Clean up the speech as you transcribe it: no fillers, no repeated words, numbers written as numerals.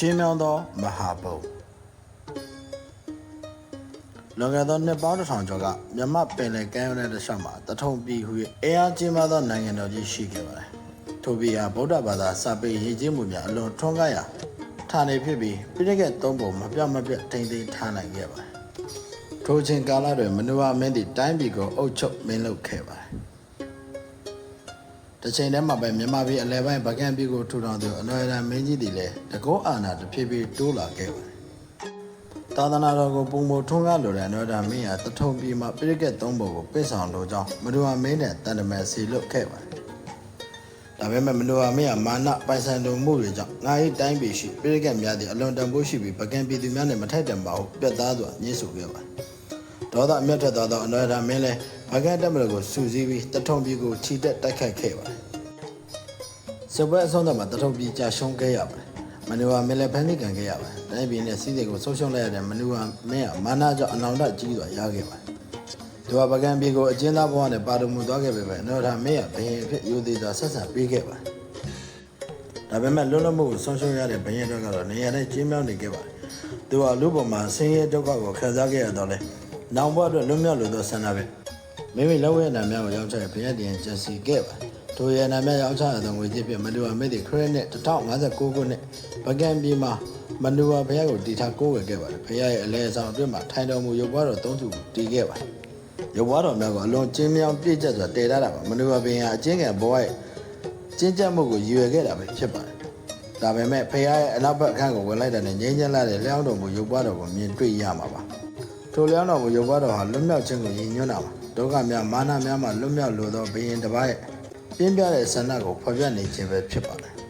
ချင်းမြောင်းသောမဟာဘုံလွန်ခဲ့သောနှစ်ပေါင်း1000ကျော်ကမြမပင်လယ်ကမ်းရိုးတန်းတစ်လျှောက်မှာတထုံပြည်ဟုအင်အားကြီးမားသောနိုင်ငံတော်ကြီးရှိခဲ့ပါတယ်။ထိုပြည်ဟာဗုဒ္ဓဘာသာစာပေရည်ကြီးမှုများအလွန်ထွန်းကားရာဌာနေဖြစ်ပြီးပြည်ထက်သုံးပုံမပြတ်ထိန်းသိမ်းထားနိုင်ခဲ့ပါတယ်။ထိုချိန်ကာလတွင်မနူဝမင်းသည်တိုင်းပြည်ကိုအုပ်ချုပ်မင်းလုပ်ခဲ့ပါတယ်။တချိန်တည်းမှာပဲမြန်မာပြည်အလဲပိုင်းဗကံပြည်ကိုထူထောင်သူအနွယ်ရန်မင်းကြီးသည်လည်းတကောအာဏာတဖြည်းဖြည်းတိုးလာခဲ့ပါတယ်။သာသနာတော်ကိုပုံမထွန်းကားလိုတဲ့အနွယ်ရန်မင်းဟာတထုံပြည်မှာပြည်ထက်သုံးပုံကိုပြစ်ဆောင်လိုကြောင်းမနူဝမင်းနဲ့တန်တမန်စီလွတ်ခဲ့ပါတယ်။ဒါပေမဲ့မနူဝမင်းဟာမာနပိုင်ဆိုင်လိုမှုတွေကြောင့်ငါ၏တိုင်းပြည်ရှိပြည်ထက်များသည့်အလွန်တန်ဖိုးရှိပြီးဗကံပြည်သူများနဲ့မထိုက်တန်ပါဟုပြတ်သားစွာညှိဆိုခဲ့ပါတယ်။ဒေါသအမျက်ထွက်သောအနွယ်ရန်မင်းလည်းဗကံတပ်မတော်ကိုစုစည်းပြီးတထုံပြည်ကိုခြိတက်တိုက်ခိုက်ခဲ့ပါတယ်။စစ်ပွဲအဆုံးသတ်မှာတထုံပြည်ကြာရှုံးခဲ့ရပါတယ်။မနူဝမင်းလည်းဖမ်းဆီးခံခဲ့ရပါတယ်။တိုင်းပြည်နဲ့စီးစိမ်ကိုဆုံးရှုံးလိုက်ရတဲ့မနူဝမင်းကမာနကြောင့်အနောင်တကြီးစွာရခဲ့ပါတယ်။သူကဗကံပြည်ကိုအကျဉ်းသားဘဝနဲ့ပါတော်မူသွားခဲ့ပေမဲ့အနွယ်ရန်မင်းကဘယင်အဖြစ်ယူသေးစွာဆက်ဆံပေးခဲ့ပါတယ်။ဒါပေမဲ့လွတ်လပ်မှုကိုဆုံးရှုံးရတဲ့ဘယင်တို့ကတော့နေရာနဲ့ကျင်းမြောင်းနေခဲ့ပါတယ်။သူကလူပေါ်မှာဆင်းရဲဒုက္ခကိုခံစားခဲ့ရတော့လေ။နောင်ဘဝအတွက်လွတ်မြောက်လိုသောဆန္ဒပဲ။မိမိလက်ဝဲနာများကိုရောက်ချတဲ့ဘယင်တင်ကျစီခဲ့ပါတယ်။ထိုရနာများရောက်ချရသောငွေကြေးဖြင့်မနူဝမင်းသည်ခရစ်နှစ်1059ခုနှစ်ဗကံပြည်မှာမနူဝဘုရားကိုတည်ထားကိုးဝယ်ခဲ့ပါတယ်။ဘုရားရဲ့အလဲအဆောင်အတွင်းမှာထိုင်တော်မူရုပ်ပွားတော်၃ခုကိုတည်ခဲ့ပါတယ်။ရုပ်ပွားတော်များကအလွန်ကျင်းမြောင်းပြည့်ကျက်စွာတည်ထားတာပါ။မနူဝဘုရားအကျဉ်းကံဘဝရဲ့ကျဉ်းကျပ်မှုကိုရည်ရွယ်ခဲ့တာပဲဖြစ်ပါတယ်။ဒါပေမဲ့ဘုရားရဲ့အနောက်ဘက်အခန်းကိုဝင်လိုက်တဲ့ငြိမ်းချမ်းလာတဲ့လျှောင်းတော်မူရုပ်ပွားတော်ကိုမြင်တွေ့ရမှာပါ။ထိုလျှောင်းတော်မူရုပ်ပွားတော်ဟာလွတ်မြောက်ခြင်းကိုရည်ညွှန်းတာပါ။ဒုက္ခများမာနများမှလွတ်မြောက်လိုသောဘုရင်တစ်ပါးရဲ့ပြင်းပြတဲ့ဆန္ဒကိုဖော်ပြနေခြင်းပဲဖြစ်ပါတယ်